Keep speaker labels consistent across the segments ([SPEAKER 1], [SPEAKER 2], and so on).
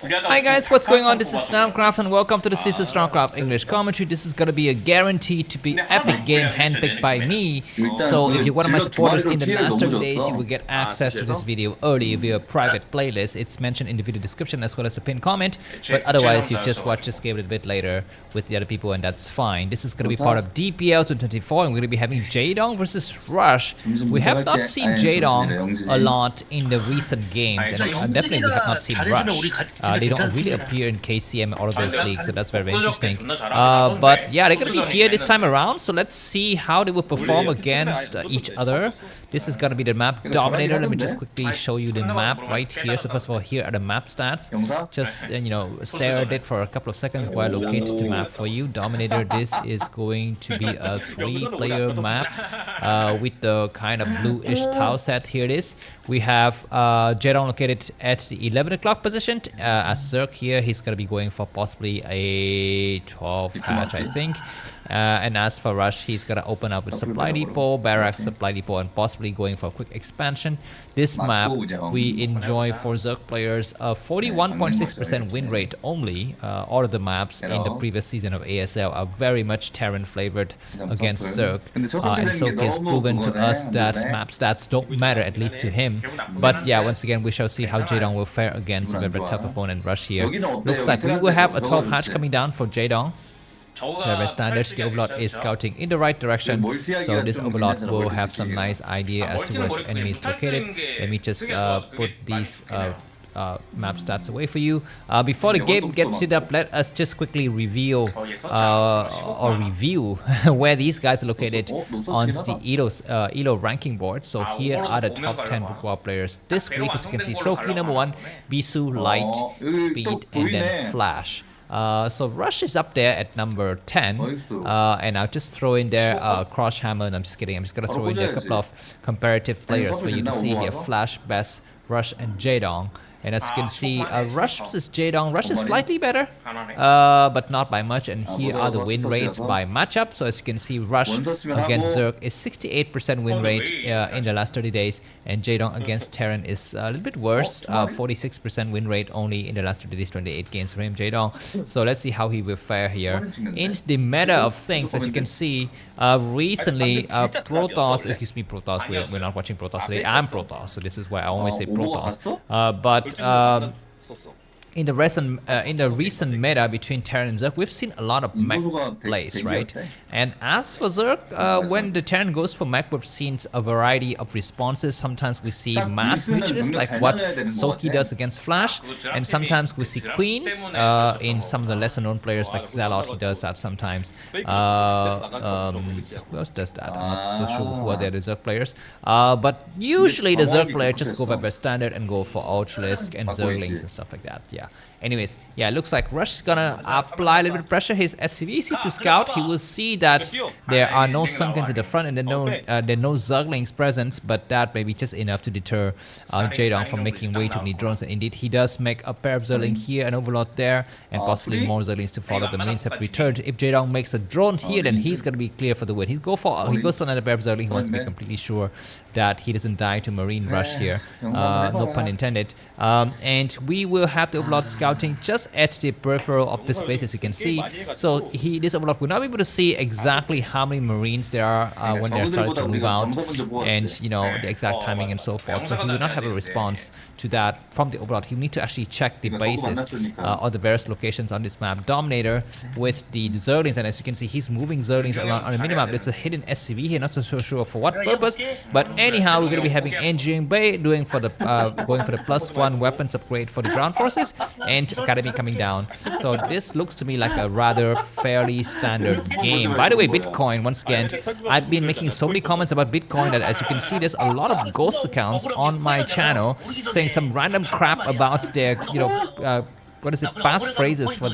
[SPEAKER 1] Hi guys, what's going on? This is Namcraft and welcome to the Sister Starcraft English commentary. This is gonna be a guaranteed to be epic game handpicked by me. So if you're one of my supporters in the last 30 days, you will get access to this video early via private playlist. It's mentioned in the video description as well as the pinned comment. But otherwise, you just watch this game a bit later with the other people and that's fine. This is gonna be part of DPL 2024 and we're gonna be having Jaedong versus Rush. We have not seen Jaedong a lot in the recent games and definitely we have not seen Rush. They don't really appear in KCM all of those leagues, so that's very interesting. But yeah, they're gonna be here this time around, so let's see how they will perform against each other. This is gonna be the map Dominator. Let me just quickly show you the map right here. So first of all, here are the map stats. Just stare at it for a couple of seconds while I locate the map for you. Dominator, this is going to be a 3-player map with the kind of bluish tile set. Here it is. We have Jaedong located at the 11 o'clock position. As Zerg here, he's going to be going for possibly a 12 hatch, I think. And as for Rush, he's going to open up with Supply Depot, Barracks, Supply Depot, and possibly going for a quick expansion. This map, we enjoy for Zerg players a 41.6% win rate only. All of the maps in the previous season of ASL are very much Terran flavored against Zerg. And Zerg has proven to us that map stats don't matter, at least to him. But yeah, once again, we shall see how Jaedong will fare against a very tough opponent Rush here. Looks like we will have a 12 hatch coming down for Jaedong. Very standard. The Overlord is scouting in the right direction, so this Overlord will have some nice idea as to where the enemy is located. Let me just put these map stats away for you. Before the game gets hit up, let us just quickly reveal or review where these guys are located on the ELO ranking board. So here are the top 10 broodwar players this week. As you can see, Soki number 1, Bisu, Light, Speed, and then Flash. So Rush is up there at number 10, and I'll just throw in there Crush Hammer, and I'm just kidding, I'm just gonna throw in there a couple of comparative players for you to see here. Flash, Best, Rush, and Jaedong. And as you can see, Rush versus Jaedong. Rush is slightly better, but not by much. And here are the win rates by matchup. So as you can see, Rush against Zerg is 68% win rate in the last 30 days. And Jaedong against Terran is a little bit worse, 46% win rate only in the last 30 days, 28 games for him, Jaedong. So let's see how he will fare here. In the meta of things, as you can see, recently, Protoss, we're not watching Protoss today, I'm Protoss. So this is why I always say Protoss. But in the recent meta between Terran and Zerg, we've seen a lot of mech plays, right? And as for Zerg, when the Terran goes for mech, we've seen a variety of responses. Sometimes we see mass mutalists, like what Soki does against Flash, and sometimes we see queens in some of the lesser known players like Zelle, he does that sometimes. Who else does that? I'm not so sure who are the Zerg players. But usually the Zerg player just go by standard and go for Ultralisk and Zerglings and stuff like that. Yeah. Anyways, yeah, it looks like Rush is gonna apply a little bit of pressure. His SCVC to scout. He will see that there are no Sunkens in the front and there are no Zerglings present, but that may be just enough to deter Jaedong from making way too many drones. And indeed, he does make a pair of Zerglings here, an Overlord there, and possibly more Zerglings to follow. The Marines have returned. If Jaedong makes a drone here, then he's gonna be clear for the win. He goes for another pair of Zerglings. He wants to be completely sure that he doesn't die to Marine Rush here. No pun intended. And we will have the Overlord scouting just at the peripheral of the space, as you can see. So this Overlord will not be able to see exactly how many Marines there are when they're starting to move out, and the exact timing and so forth. So he will not have a response to that from the Overlord. He will need to actually check the bases or the various locations on this map. Dominator with the Zerglings, and as you can see, he's moving Zerglings around on the minimap. There's a hidden SCV here, not so sure for what purpose, but anyhow, we're going to be having Engineering Bay going for the +1 weapons upgrade for the ground forces, and Academy coming down. So this looks to me like a rather fairly standard game. By the way, Bitcoin, once again, I've been making so many comments about Bitcoin that, as you can see, there's a lot of ghost accounts on my channel saying some random crap about their, passphrases for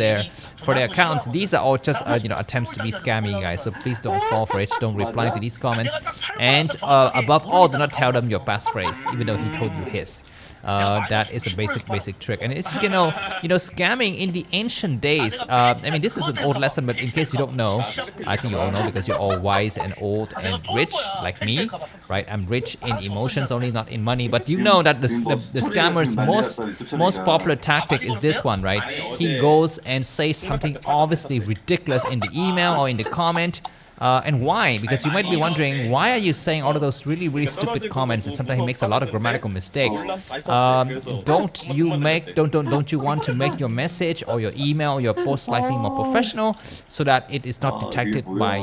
[SPEAKER 1] their accounts. These are all just attempts to be scammy, guys, so please don't fall for it. Don't reply to these comments, and above all, do not tell them your passphrase, even though he told you his. That is a basic trick. And as you can know, scamming in the ancient days, I mean, this is an old lesson, but in case you don't know, I think you all know because you're all wise and old and rich like me, right? I'm rich in emotions only, not in money. But you know that the scammer's most popular tactic is this one, right? He goes and says something obviously ridiculous in the email or in the comment. And why? Because you might be wondering, why are you saying all of those really stupid comments? And sometimes he makes a lot of grammatical mistakes. Don't you want to make your message or your email or your post slightly more professional so that it is not detected by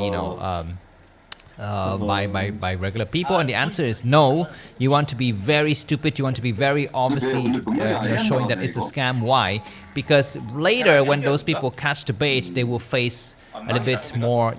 [SPEAKER 1] by regular people? And the answer is no. You want to be very stupid. You want to be very obviously showing that it's a scam. Why? Because later when those people catch the bait, they will face a little bit more,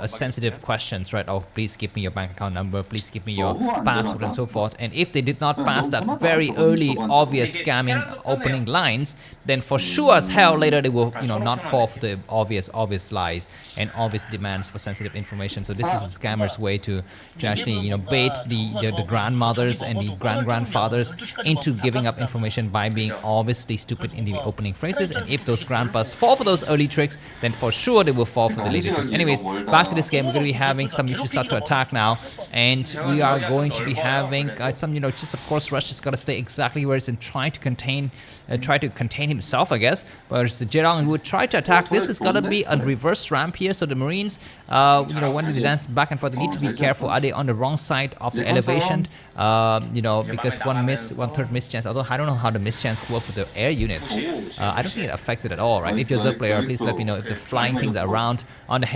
[SPEAKER 1] sensitive questions, right? Oh, please give me your bank account number, please give me your password and so forth. And if they did not pass that very early, obvious scamming opening lines, then for sure as hell later they will, not fall for the obvious lies and obvious demands for sensitive information. So this is a scammer's way to actually, bait the grandmothers and the grandfathers into giving up information by being obviously stupid in the opening phrases. And if those grandpas fall for those early tricks, then for sure they will fall for the later tricks. Anyways, back to this game. We're going to be having some mutual start to attack now, and we are going to be having some, just of course, Rush is got to stay exactly where it's in, try to contain himself, I guess. But it's the Jaedong who would try to attack. This is gonna be a reverse ramp here, so the Marines, when they dance back and forth, they need to be careful. Are they on the wrong side of the elevation? Because one third miss chance. Although I don't know how the miss chance work with the air units. I don't think it affects it at all, right? If you're a Zerg player, please let me know if the flying things are around on the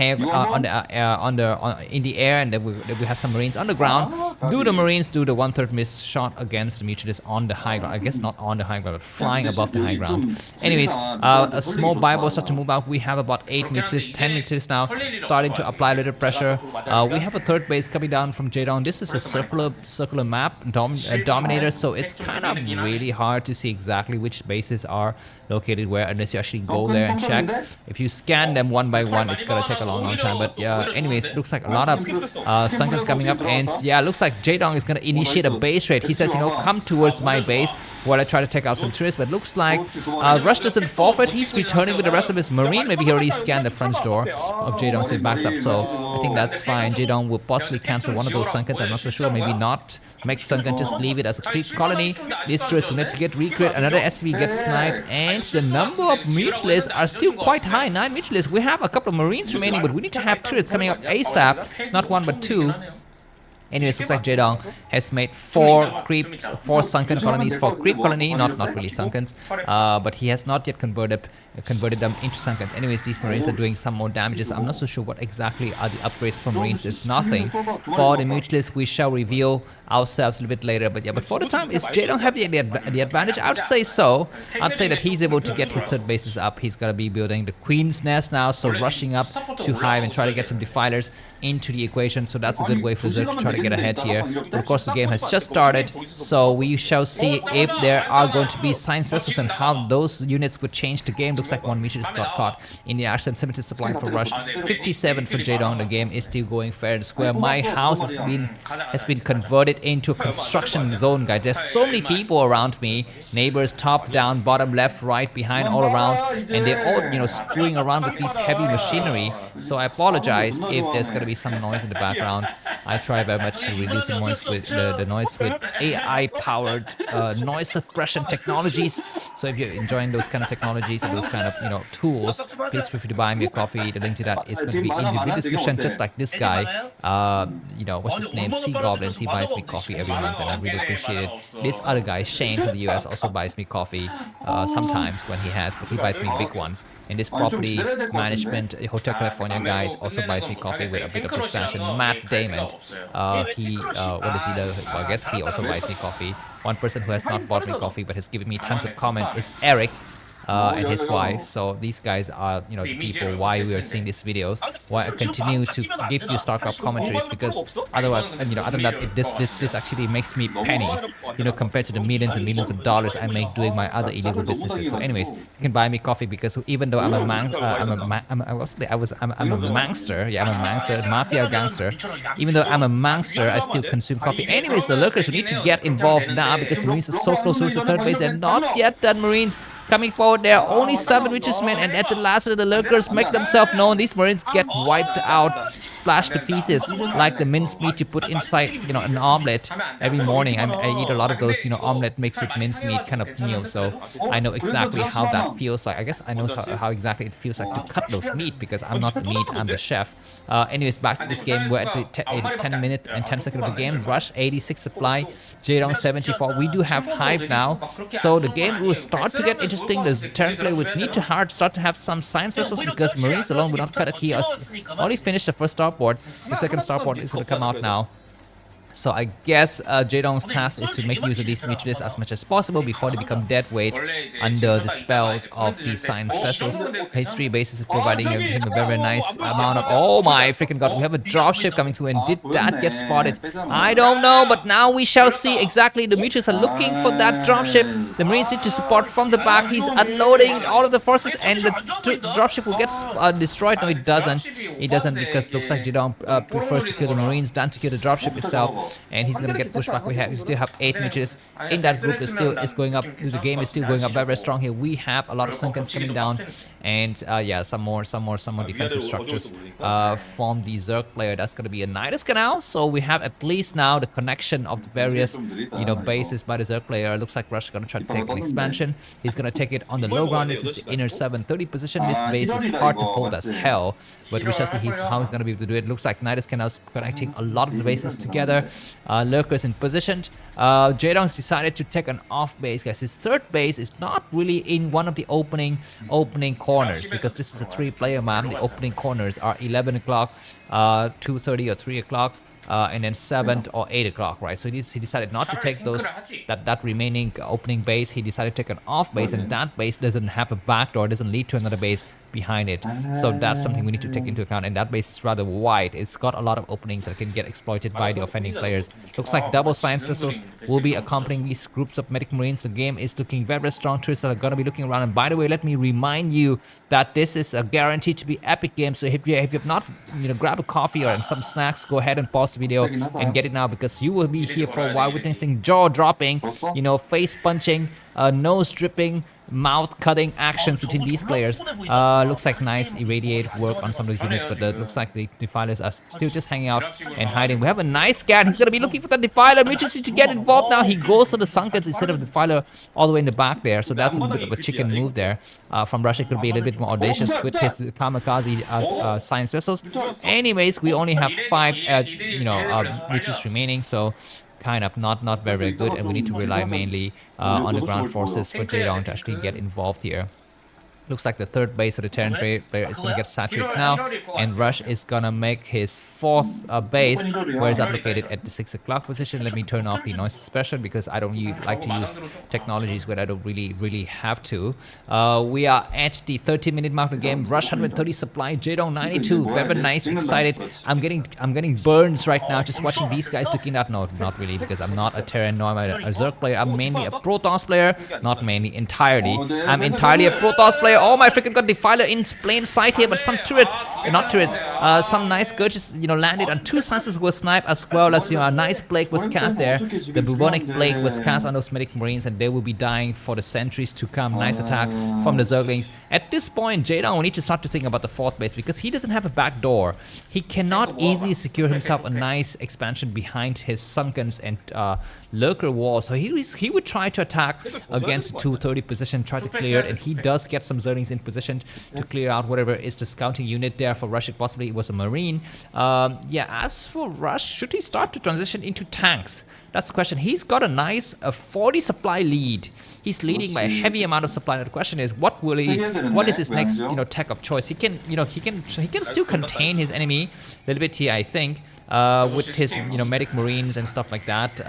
[SPEAKER 1] in the air, and then we have some Marines on the ground. Do the Marines do the 1/3 miss shot against the mutualists on the high ground? I guess not on the high ground, but flying above the high ground. Anyways, a small Bible start to move out. We have about 8 mutualists, 10 mutualists now, starting to apply a little pressure. We have a third base coming down from Jaedong. This is a circular map, Dominator, so it's kind of really hard to see exactly which bases are located where unless you actually go there and check. If you scan them one by one, it's gonna take a long time. But anyways, it looks like a lot of Sunkens coming up, and yeah, looks like Jaedong is gonna initiate a base raid. He says, come towards my base while I try to take out some tourists. But looks like Rush doesn't forfeit. He's returning with the rest of his Marine. Maybe he already scanned the front door of Jaedong, so he backs up. So I think that's fine. Jaedong will possibly cancel one of those Sunkens. I'm not so sure. Maybe not. Make Sunken just leave it as a creep colony. These tourists will need to get recreate. Another SCV gets sniped, and the number of mutualists are still quite high. 9 mutualists. We have a couple of Marines remaining, but we need to have turrets coming up ASAP. Not 1 but 2. Anyways, looks like Jaedong has made 4 sunken colonies for creep colony, not really sunkens, but he has not yet converted them into sunkens. Anyways, these Marines are doing some more damages. I'm not so sure what exactly are the upgrades for Marines. It's nothing. For the mutualists, we shall reveal ourselves a little bit later. But yeah, but for the time, is Jaedong have the advantage? I would say so. I'd say that he's able to get his third bases up. He's gonna be building the Queen's Nest now, so rushing up to Hive and try to get some Defilers into the equation. So that's a good way for Zerg to try to get ahead here. But of course, the game has just started, so we shall see if there are going to be science lessons and how those units would change the game. Looks like one mutualist got caught in the action. 70 supply for Rush, 57 for Jaedong. The game is still going fair and square. My house has been converted into a construction zone, guys. There's so many people around me, neighbors, top, down, bottom, left, right, behind, all around, and they're all screwing around with these heavy machinery. So I apologize if there's going to be some noise in the background. I try very much to reduce the noise with AI-powered noise suppression technologies. So if you're enjoying those kind of technologies and those kind of tools, please feel free to buy me a coffee. The link to that is going to be in the video description. Just like this guy, what's his name? Sea Goblins. He buys me coffee every month, and I really appreciate it. This other guy, Shane from the US, also buys me coffee sometimes when he has, but he buys me big ones. And this property management Hotel California guys also buys me coffee with a bit of expansion. Matt Damon, what is he? I guess he also buys me coffee. One person who has not bought me coffee but has given me tons of comment is Eric. and his wife. So these guys are, you know, the people why we are seeing these videos, why I continue to give you StarCraft commentaries, because otherwise, you know, other than that, this actually makes me pennies, you know, compared to the millions and millions of dollars I make doing my other illegal businesses. So anyways, you can buy me coffee, because even though I'm a mangster, yeah, I'm a mangster, mafia gangster. Even though I'm a mangster, I still consume coffee. Anyways, the Lurkers, we need to get involved now, because the Marines are so close to the third base, and not yet done. Marines coming forward. There are only 7 witches men, and at the last minute, the Lurkers make themselves known. These Marines get wiped out, splashed to pieces, like the mincemeat you put inside, you know, an omelet every morning. I eat a lot of those, you know, omelet mixed with mincemeat kind of meal, so I know exactly how that feels like. I guess I know how exactly it feels like to cut those meat, because I'm not the meat, I'm the chef. Anyways, back to this game. We're at the 10 minute and 10 second of the game. Rush 86 supply, Jaedong 74. We do have Hive now, so the game will start to get interesting. The Terran player would need to start to have some science vessels, because Marines alone will not cut it. He has only finished the first starport. The second starport is going to come out now. So I guess Jaedong's task is to make use of these mutualists as much as possible before they become dead weight under the spells of the science vessels. His 3 bases is providing him a very nice amount of... Oh my freaking god, we have a dropship coming through, and did that get spotted? I don't know, but now we shall see. Exactly, the mutualists are looking for that dropship. The Marines need to support from the back. He's unloading all of the forces, and the dropship will get destroyed. No, it doesn't. It doesn't, because it looks like Jaedong prefers to kill the Marines than to kill the dropship itself. And he's gonna get pushed back. We still have 8 mages in that group. Is going up. The game is still going up very strong here. We have a lot of sunkens coming down, and yeah, some more defensive structures from the Zerg player. That's gonna be a Nidus Canal. So we have at least now the connection of the various, you know, bases by the Zerg player. Looks like Rush is gonna try to take an expansion. He's gonna take it on the low ground. This is the inner 730 position. This base is hard to hold as hell, but we shall see how he's gonna be able to do it. Looks like Nidus Canal's connecting a lot of the bases together. Lurkers in position. Jaedong's decided to take an off base, guys. His third base is not really in one of the opening corners, because this is a 3-player map. The opening corners are 11 o'clock, 2:30 or 3 o'clock. And then 7 or 8 o'clock, right? So he decided not to take that remaining opening base. He decided to take an off base, and that base doesn't have a backdoor, doesn't lead to another base behind it. So that's something we need to take into account. And that base is rather wide. It's got a lot of openings that can get exploited by the offending players. Looks like double science vessels will be accompanying these groups of medic marines. The game is looking very strong. Tourists are gonna be looking around. And by the way, let me remind you that this is a guaranteed to be epic game. So if you have not, you know, grab a coffee or some snacks, go ahead and pause the video and get it now, because you will be here for a while witnessing jaw dropping, you know, face punching, nose dripping, mouth cutting actions between these players. Looks like nice irradiate work on some of the units, but looks like the Defilers are still just hanging out and hiding. We have a nice scan. He's gonna be looking for the Defiler. Mutualists need to get involved now. He goes for the Sunkens instead of the Defiler all the way in the back there. So that's a bit of a chicken move there. From Russia, could be a little bit more audacious with his kamikaze science vessels. Anyways, we only have 5 mutualists remaining, so kind of not very good, and we need to rely mainly on the ground forces for Jaedong to actually get involved here. Looks like the third base of the Terran player is going to get saturated now, and Rush is going to make his 4th base. Where is that located? At the 6 o'clock position. Let me turn off the noise suppression, because I don't like to use technologies where I don't really have to. We are at the 30-minute mark of the game. Rush 130 supply, Jaedong 92. Very nice, excited. I'm getting burns right now just watching these guys looking that. No, not really, because I'm not a Terran nor am I a Zerg player. I'm mainly a Protoss player. Not mainly, entirely. I'm entirely a Protoss player. Oh my freaking god, Defiler in plain sight here, but some turrets, not turrets, some nice Gurges, you know, landed on 2 Sunsets were sniped, as well as, you know, a nice plague was cast there. The bubonic plague was cast on those medic marines, and they will be dying for the centuries to come. Nice attack from the Zerglings. At this point, Jaedong will need to start to think about the 4th base, because he doesn't have a back door. He cannot easily secure himself a nice expansion behind his Sunkens and Lurker wall. So he would try to attack against the 230 position, try to clear it, and he does get some Zerglings in position to clear out whatever is the scouting unit there. For Rush, possibly it was a Marine. Yeah, as for Rush, should he start to transition into tanks? That's the question. He's got a nice 40 supply lead. He's leading by a heavy amount of supply. The question is, what is his next, tech of choice? He can, he can still contain his enemy a little bit here, I think, with his, medic marines and stuff like that.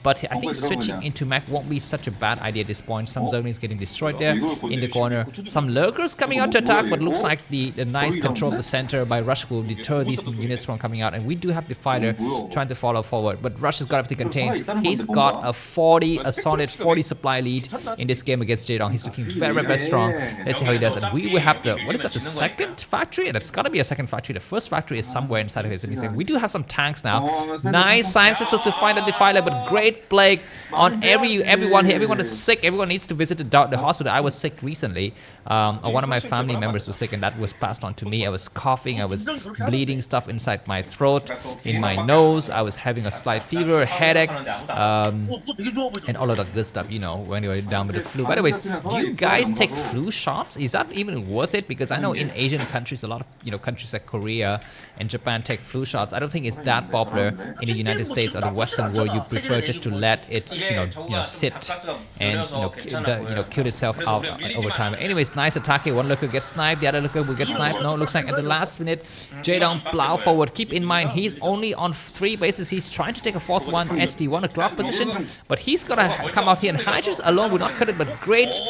[SPEAKER 1] But I think switching into mech won't be such a bad idea at this point. Some Zerglings getting destroyed there in the corner. Some Lurkers coming out to attack, but looks like the nice control of the center by Rush will deter these units from coming out. And we do have Defiler trying to follow forward, but Rush has got to contain. He's got a solid 40 supply lead in this game against Jaedong. He's looking very, very strong. Let's see how he does. And we will have the, what is that, the second factory? That's got to be a second factory. The first factory is somewhere inside of his enemy. We do have some tanks now. Nice sciences to find a Defiler, but great plague on everyone here. Everyone is sick. Everyone needs to visit the hospital. I was sick recently. One of my family members was sick, and that was passed on to me. I was coughing. I was bleeding stuff inside my throat, in my nose. I was having a slight fever, headache, and all of that good stuff, when you're down with the flu. By the way, do you guys take flu shots? Is that even worth it? Because I know in Asian countries, a lot of countries like Korea and Japan take flu shots. I don't think it's that popular in the United States or the Western world. You prefer just to let it, sit and kill itself out over time. Anyways, nice attack here. One Lurker gets sniped, the other Lurker will get sniped. No, looks like at the last minute, Jaedong plow forward. Keep in mind, he's only on 3 bases. He's trying to take a 4th one at the 1 o'clock position, but he's gonna come out here, and Hydras alone will not cut it. But great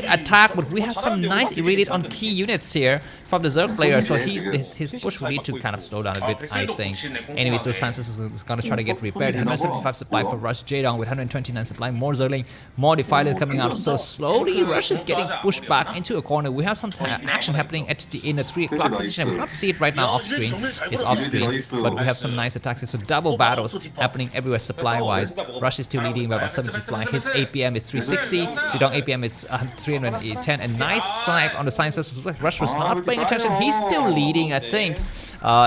[SPEAKER 1] attack. But we have some nice irradiate on key units here from the Zerg player, so his push will need to kind of slow down a bit, I think. Anyways, those sciences is gonna try to get repaired. 175 supply for Rush. Jaedong with 129 supply, more Zergling, more Defiler coming out. So slowly Rush is getting pushed back into a corner. We have some action happening in the 3 o'clock position. We cannot see it right now off screen. It's off screen, but we have some nice attacks. So double battles happening everywhere supply wise. Rush is still leading by about 70 supply. His APM is 360. Jaedong APM is 310. And nice snipe on the sciences. Looks like Rush was not paying attention. He's still leading, I think,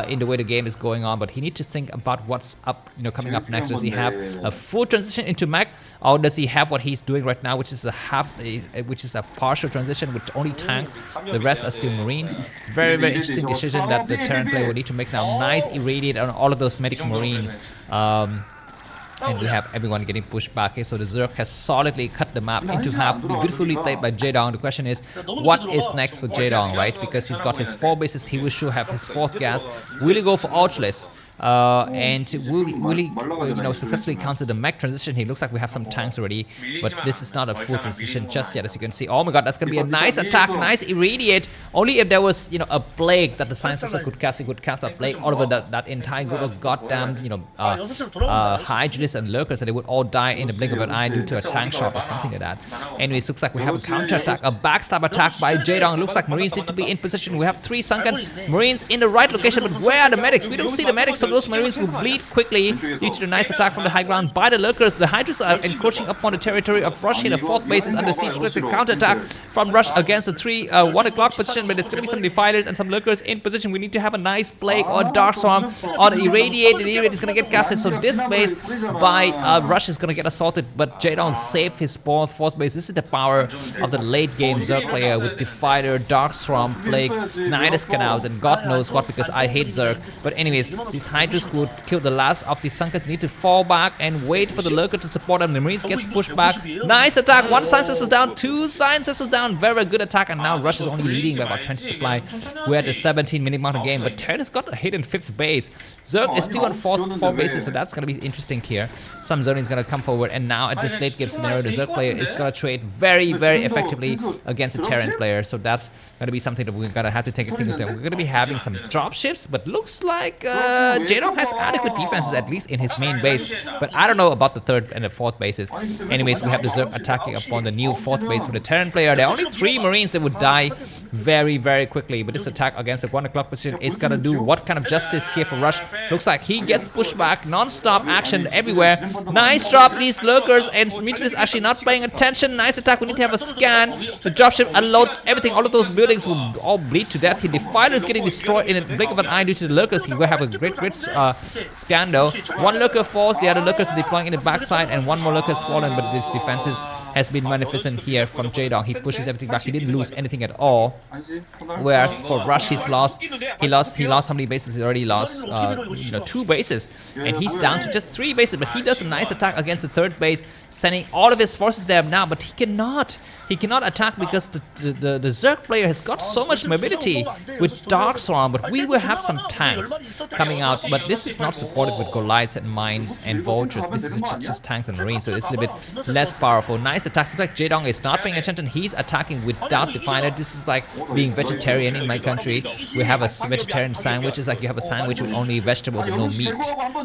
[SPEAKER 1] in the way the game is going on. But he needs to think about what's up, coming up next. Does he have a full transition into mech, or does he have what he's doing right now, which is a partial transition with only tanks? The rest are still marines. Very, very interesting decision that the Terran player will need to make now. Nice irradiate on all of those medic marines. And we have everyone getting pushed back here. So the Zerg has solidly cut the map into half. Beautifully played by Jaedong. The question is, what is next for Jaedong, right? Because he's got his 4 bases. He will sure have his 4th gas. Will he go for Ouchless? And will he, successfully counter the mech transition? He looks like we have some tanks already, but this is not a full transition just yet, as you can see. Oh my god, that's gonna be a nice attack, nice irradiate. Only if there was, a plague that the science could cast. He could cast a plague all over that entire group of goddamn, Hydras and Lurkers, and they would all die in the blink of an eye due to a tank shot or something like that. Anyways, looks like we have a counter attack, a backstab attack by Jaedong. Looks like Marines need to be in position. We have 3 Sunkens, Marines in the right location, but where are the medics? We don't see the medics. So those Marines will bleed quickly due to the nice attack from the high ground by the Lurkers. The Hydras are encroaching upon the territory of Rush here. The 4th base is under siege with the counter attack from Rush against the 1 o'clock position, but there's going to be some Defilers and some Lurkers in position. We need to have a nice plague or Dark Swarm or the Irradiate. The Irradiate is going to get casted, so this base by Rush is going to get assaulted, but Jaedong saved his 4th base. This is the power of the late game Zerg player with Defiler, Dark Swarm, Plague, Nidus Canals, and God knows what, because I hate Zerg. But anyways, these Hydras would kill the last of the Sunkens. Need to fall back and wait for the Lurker to support them. The Marines gets pushed back. Nice attack. 1 Sciences is down. 2 Sciences is down. Very good attack. And now Rush is only leading by about 20 supply. We're at the 17-minute mark of game. But Terran has got a hit in 5th base. Zerg is still on 4 bases, so that's going to be interesting here. Some Zerg is going to come forward. And now at this late game scenario, the Zerg player is going to trade very, very effectively against the Terran player. So that's going to be something that we're going to have to take a thing with. We're going to be having some dropships, but looks like Jaedong has adequate defenses, at least in his main base, but I don't know about the 3rd and the 4th bases. Anyways, we have the Zerg attacking upon the new 4th base with the Terran player. There are only 3 Marines that would die very, very quickly, but this attack against the 1 o'clock position is gonna do what kind of justice here for Rush. Looks like he gets pushed back, non-stop action everywhere. Nice drop, these Lurkers, and Smithin is actually not paying attention. Nice attack. We need to have a scan. The dropship unloads everything. All of those buildings will all bleed to death. The Defiler is getting destroyed in a blink of an eye due to the Lurkers. He will have a great Scando. One Lurker falls, the other Lurkers are deploying in the backside, and one more Lurker has fallen, but this defenses has been magnificent here from Jaedong. He pushes everything back. He didn't lose anything at all. Whereas for Rush, he lost how many bases? He already lost 2 bases, and he's down to just 3 bases. But he does a nice attack against the 3rd base, sending all of his forces there now. But he cannot attack because the Zerg player has got so much mobility with Dark Swarm. But we will have some tanks coming out. But this is not supported with Goliaths and Mines and Vultures. This is just tanks and Marines, so it's a little bit less powerful. Nice attacks. Looks like Jaedong is not paying attention. He's attacking without Defiler. This is like being vegetarian in my country. We have a vegetarian sandwich. It's like you have a sandwich with only vegetables and no meat,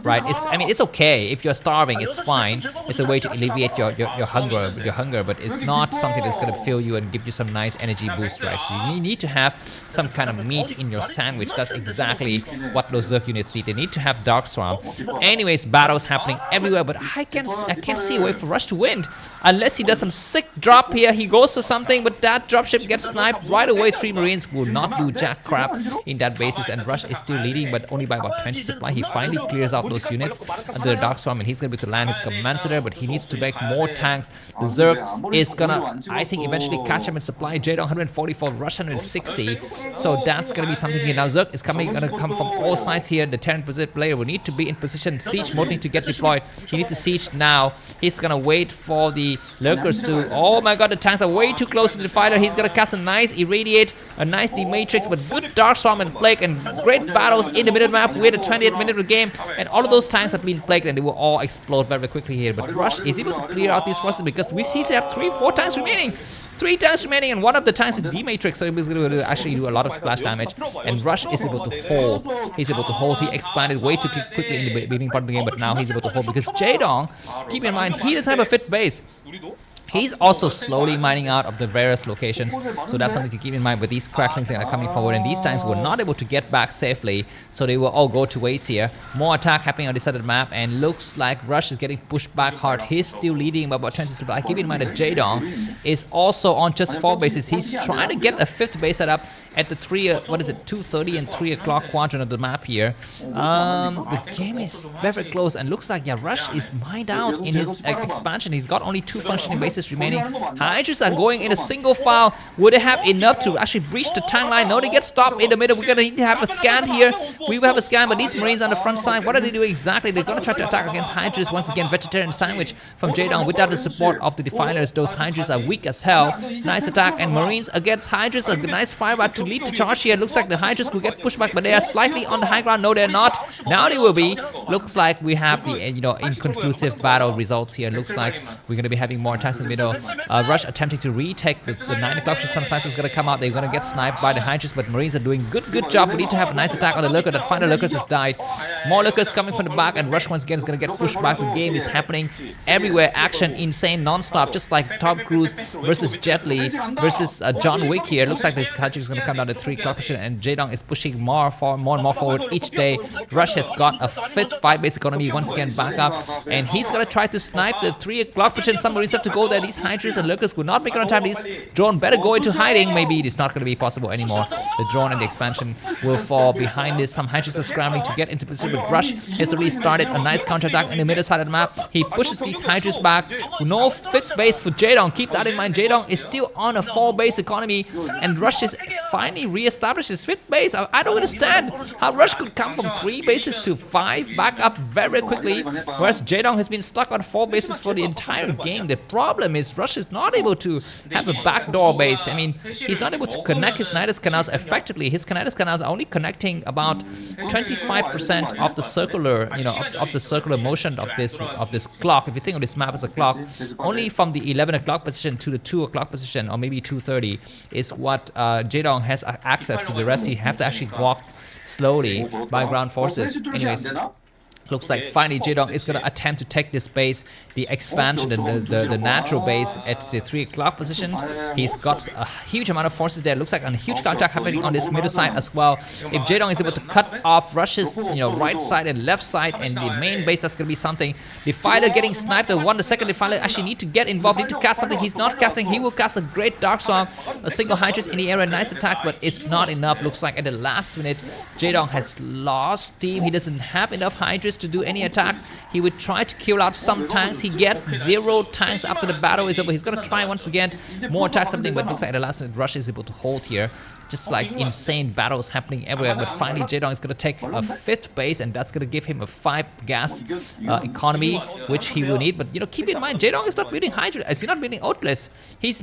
[SPEAKER 1] right? It's okay if you're starving. It's fine. It's a way to alleviate your hunger, but it's not something that's going to fill you and give you some nice energy boost, right? So you need to have some kind of meat in your sandwich. That's exactly what those Zerg units need. They need to have Dark Swarm. Anyways, battles happening everywhere, but I can't see a way for Rush to win unless he does some sick drop here. He goes for something, but that dropship gets sniped right away. 3 Marines will not do jack crap in that basis, and Rush is still leading, but only by about 20 supply. He finally clears out those units under the Dark Swarm, and he's going to be able to land his command center, but he needs to make more tanks. The Zerg is gonna, I think, eventually catch him in supply. Jaedong 144, Rush 160, so that's going to be something here. Now Zerg is gonna come from all sides here. The Terran player will need to be in position. Siege mode need to get deployed. He needs to siege now. He's gonna wait for the Lurkers to... Oh my god, the tanks are way too close to the Defiler. He's gonna cast a nice Irradiate, a nice D-Matrix, but good Dark Swarm and Plague, and great battles in the minute map. We're at the 28th minute of the game, and all of those tanks have been plagued, and they will all explode very quickly here. But Rush is able to clear out these forces because we see they have 3-4 tanks remaining. 3 tanks remaining, and one of the tanks is D-Matrix, so he's going to actually do a lot of splash damage. And Rush is able to hold. He's able to hold. He expanded way too quickly in the beginning part of the game, but now he's able to hold because Jaedong, keep in mind, he doesn't have a fit base. He's also slowly mining out of the various locations, so that's something to keep in mind. But these cracklings are coming forward, and these tanks were not able to get back safely, so they will all go to waste here. More attack happening on this side of the map, and looks like Rush is getting pushed back hard. He's still leading by about 20 supply. Keep in mind that Jaedong is also on just 4 bases. He's trying to get a 5th base set up at the 2:30 and 3 o'clock quadrant of the map here. The game is very close, and looks like Rush is mined out in his expansion. He's got only 2 functioning bases remaining. Hydras are going in a single file. Would they have enough to actually breach the tank line? No, they get stopped in the middle. We're gonna need to have a scan here. We will have a scan, but these Marines on the front side, what are they doing exactly? They're gonna try to attack against Hydras. Once again, vegetarian sandwich from Jaedong without the support of the Defilers. Those Hydras are weak as hell. Nice attack, and Marines against Hydras. A nice fire to lead the charge here. Looks like the Hydras will get pushed back, but they are slightly on the high ground. No, they're not. Now they will be. Looks like we have the inconclusive battle results here. Looks like we're gonna be having more attacks in the middle. Rush attempting to retake the 9 o'clock. Some slice is going to come out. They're going to get sniped by the Hydras, but Marines are doing good job. We need to have a nice attack on the Lurker. That final Lurkers has died. More Lurkers coming from the back, and Rush once again is going to get pushed back. The game is happening everywhere. Action insane non-stop, just like Tom Cruise versus Jet Li versus John Wick here. Looks like this Hydra is going to come down to 3 o'clock position, and Jaedong is pushing more and more forward each day. Rush has got a 5th 5-base economy once again back up, and he's going to try to snipe the 3 o'clock position. Some Marines have to go there. These Hydras and Lurkers will not make on time. This drone better go into hiding. Maybe it's not going to be possible anymore. The drone and the expansion will fall behind this. Some Hydras are scrambling to get into position, but Rush has already started a nice counterattack in the middle side of the map. He pushes these Hydras back. No 5th base for Jaedong. Keep that in mind. Jaedong is still on a 4-base economy, and Rush is finally re-established his 5th base. I don't understand how Rush could come from 3 bases to 5 back up very quickly, whereas Jaedong has been stuck on 4 bases for the entire game. The problem is Rush is not able to have a backdoor base. I mean, he's not able to connect his Nidus canals effectively. His Nidus canals are only connecting about 25% of the circular, of the circular motion of this clock. If you think of this map as a clock, only from the 11 o'clock position to the 2 o'clock position, or maybe 2:30, is what Jaedong has access to. The rest he have to actually walk slowly by ground forces. Anyways, Looks like finally Jaedong is going to attempt to take this base, the expansion, the natural base at the 3 o'clock position. He's got a huge amount of forces there. Looks like a huge counterattack happening on this middle side as well. If Jaedong is able to cut off Rush's right side and left side and the main base, that's going to be something. Defiler getting sniped. The second Defiler actually need to get involved, need to cast something. He's not casting. He will cast a great Dark Swarm, a single Hydras in the area. Nice attacks, but it's not enough. Looks like at the last minute, Jaedong has lost team. He doesn't have enough Hydras to do any attacks. He would try to kill out some tanks. He get 0 tanks after the battle is over. He's gonna try once again more attacks happening, but looks like at the last minute Rush is able to hold here. Just like insane battles happening everywhere. But finally Jaedong is gonna take a 5th base, and that's gonna give him a 5 gas economy, which he will need. But keep in mind, Jaedong is not building Hydra. He's not building Outless. He's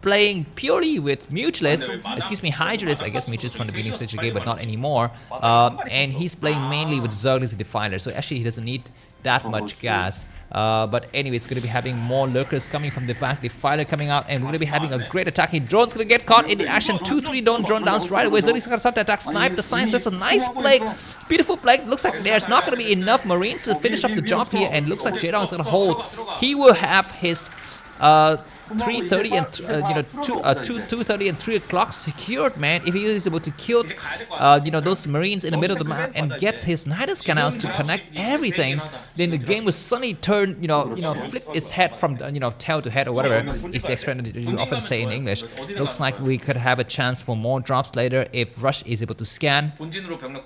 [SPEAKER 1] playing purely with Mutualist. Excuse me, Hydralist. I guess Mutualist from the beginning stage of the game, but not anymore. And he's playing mainly with Zerg as a Defiler. So actually he doesn't need that much gas. But anyway, it's going to be having more Lurkers coming from the back, Defiler coming out, and we're going to be having a great attacking. Drone's going to get caught in the action. 2-3 drone downs right away. Zerg's going to start to attack. Snipe the Science. That's a nice plague. Beautiful plague. Looks like there's not going to be enough Marines to finish up the job here, and looks like Jaedong is going to hold. He will have his 3:30 and 2:30 and 3 o'clock secured, man. If he is able to kill those Marines in the middle of the map and get his Nidus canals to connect everything, then the game will suddenly turn flip its head from tail to head, or whatever is the expression that you often say in English. Looks like we could have a chance for more drops later if Rush is able to scan,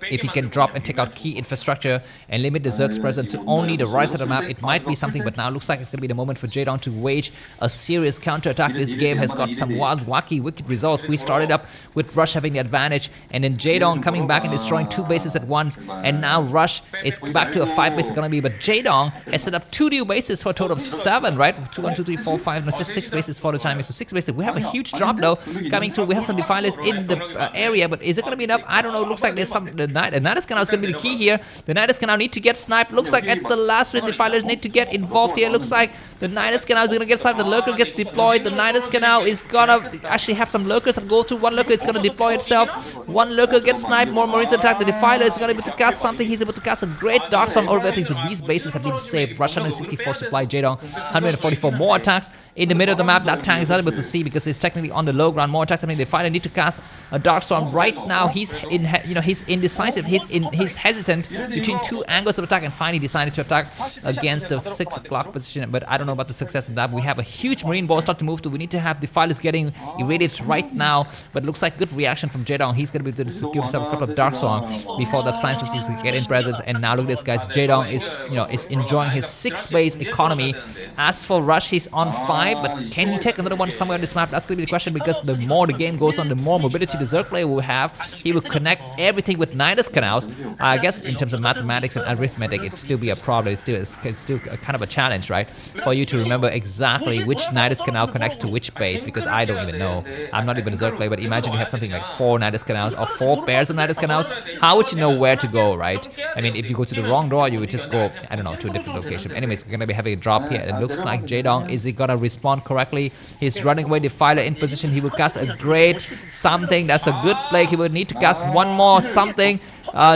[SPEAKER 1] if he can drop and take out key infrastructure and limit the Zerg's presence to only the right side of the map. It might be something, but now looks like it's going to be the moment for Jaedong to wage a serious counter-attack. This game has got some wild, wacky, wicked results. We started up with Rush having the advantage, and then Jaedong coming back and destroying 2 bases at once, and now Rush is back to a 5 base economy, but Jaedong has set up 2 new bases for a total of 7, right? 2, 1, 2, 3, 4, 5, no, it's just 6 bases for the time. So 6 bases. We have a huge drop though coming through. We have some Defilers in the area, but is it going to be enough? I don't know. Looks like there's some. The Nidus Canal is going to be the key here. The Nidus Canal need to get sniped. Looks like at the last minute, Defilers need to get involved here. Looks like the Nidus Canal is going to get sniped. The Lurker gets deployed. The Nidus Canal is gonna actually have some Lurkers that go through. One Lurker is gonna deploy itself. One Lurker gets sniped. More Marines attack. The Defiler is gonna be able to cast something. He's able to cast a great Dark Storm over there. So these bases have been saved. Rush 164 supply. Jaedong 144 more attacks in the middle of the map. That tank is not able to see because he's technically on the low ground. More attacks. I mean, the Defiler need to cast a Dark Storm right now. He's he's indecisive. He's hesitant between 2 angles of attack, and finally decided to attack against the 6 o'clock position. But I don't know about the success of that. We have a huge Marine ball start to move to. We need to have Defilers getting irradiated right now, but looks like good reaction from Jaedong. He's going to be able to secure himself a couple of Dark Storm before that Science Forces get in presence. And now look at this, guys. Jaedong is enjoying his 6 base economy. As for Rush, he's on 5, but can he take another one somewhere on this map? That's going to be the question, because the more the game goes on, the more mobility the Zerg player will have. He will connect everything with Nidus Canals. I guess in terms of mathematics and arithmetic, it'd still be a problem. It's still kind of a challenge, right? For you to remember exactly which Nidus Canal connects to which base, because I don't even know. I'm not even a Zerg player, but imagine you have something like 4 Nidus Canals or 4 pairs of Nidus Canals. How would you know where to go, right? I mean, if you go to the wrong door, you would just go, I don't know, to a different location. Anyways, we're going to be having a drop here. It looks like Jaedong, is he going to respond correctly? He's running away. Defiler in position. He will cast a great something. That's a good play. He will need to cast one more something.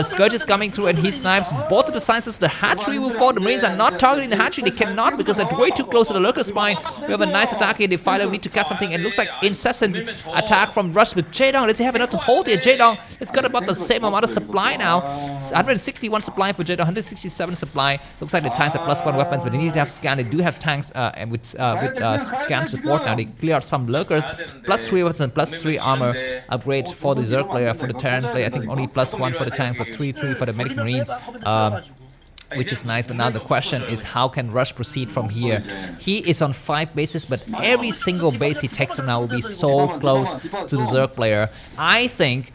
[SPEAKER 1] Scourge is coming through and he snipes both of the sciences. The hatchery will fall. The Marines are not targeting the hatchery. They cannot because they're way too close to the Lurker spine. We have a nice attack here. Defiler need to cast something, and it looks like incessant attack from Rush with Jaedong. Does he have enough to hold here? Jaedong has got about the same amount of supply now. 161 supply for Jaedong, 167 supply. Looks like the tanks have +1 weapons, but they need to have scan. They do have tanks and with scan support now. They clear out some Lurkers. +3 weapons and +3 armor upgrades for the Zerg player. For the Terran player, I think only +1 for the tanks, but 3 for the medic Marines. Which is nice, but now the question is, how can Rush proceed from here? He is on 5 bases, but every single base he takes from now will be so close to the Zerg player. I think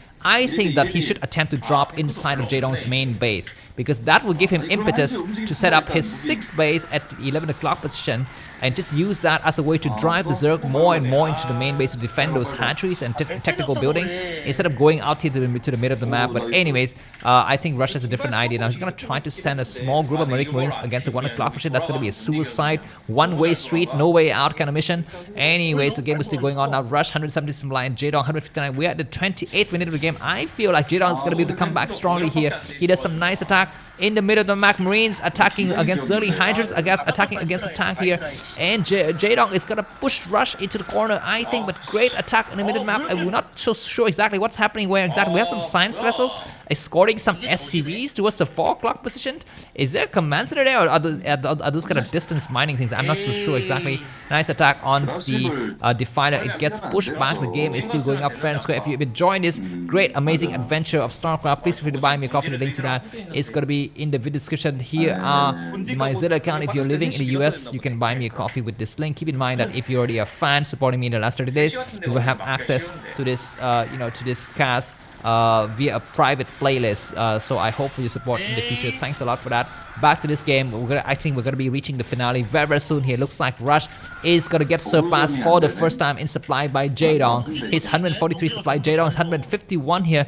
[SPEAKER 1] that he should attempt to drop inside of Jaedong's main base, because that will give him impetus to set up his 6th base at the 11 o'clock position and just use that as a way to drive the Zerg more and more into the main base to defend those hatcheries and technical buildings instead of going out here to the middle of the map. But anyways, I think Rush has a different idea. Now he's going to try to send a small group of Marines against the 1 o'clock position. That's going to be a suicide, one-way street, no way out kind of mission. Anyways, the game is still going on now. Rush 170 supply and Jaedong 159. We are at the 28th minute of the game. game. I feel like Jaedong is going to be able to come back strongly here. He does some nice attack in the middle of the map. Marines attacking against Zerg Hydras, attacking against the tank here. And Jaedong is going to push rush into the corner, I think, but great attack in the middle map. We're not so sure exactly what's happening where exactly. We have some science vessels escorting some SCVs towards the 4 o'clock position. Is there a command center there, or are those kind of distance mining things? I'm not so sure exactly. Nice attack on the Defiler. It gets pushed back. The game is still going up fair and square. If you've enjoyed this great, amazing adventure of Starcraft, please feel free to buy me a coffee. The link to that is going to be in the video description. Here are my Zelle account. If you're living in the US, you can buy me a coffee with this link. Keep in mind that if you're already a fan supporting me in the last 30 days, you will have access to this, to this cast via a private playlist. So I hope for your support in the future. Thanks a lot for that. Back to this game. I think we're gonna be reaching the finale very, very soon here. Looks like Rush is gonna get surpassed for the first time in supply by Jaedong. His 143 supply. Jaedong is 151 here.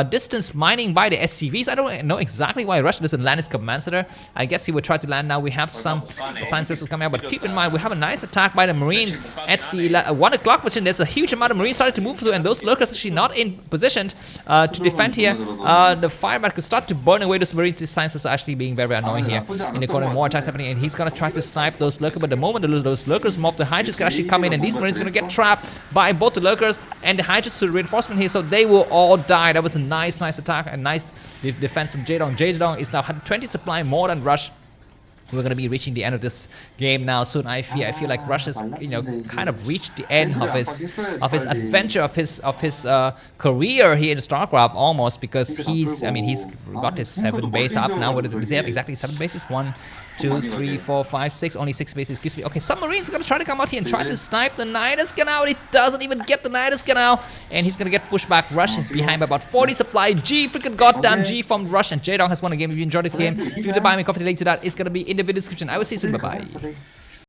[SPEAKER 1] Distance mining by the SCVs. I don't know exactly why Rush doesn't land his command center. I guess he will try to land now. We have some science vessels coming out, but keep in mind we have a nice attack by the Marines at the 1 o'clock position. There's a huge amount of Marines starting to move through, and those Lurkers actually not in position to defend here. The firebat could start to burn away those Marines. His science is actually being very annoying here. In the corner, more attacks happening, and he's gonna try to snipe those Lurkers. But the moment those Lurkers mob, the Hydras can actually come in, and these Marines are gonna get trapped by both the Lurkers and the Hydras reinforcement here, so they will all die. That was a nice attack and nice defense from Jaedong. Jaedong is now 120 supply more than Rush. We're going to be reaching the end of this game now soon. I feel like Rush has, kind of reached the end of his adventure, of his career here in StarCraft almost, because he's got his 7 base up now. What does he have exactly? 7 bases? 1, 2, 3, 4, 5, 6. Only 6 bases. Excuse me. Okay, Submarine's going to try to come out here and try to snipe the Nidus Canal. It doesn't even get the Nidus Canal, and he's going to get pushed back. Rush is behind by about 40 supply. G, freaking goddamn G from Rush, and Jaedong has won a game. If you enjoyed this game, if you want to buy me a coffee, the link to that is going to be in the video description. I will see you soon. Bye bye.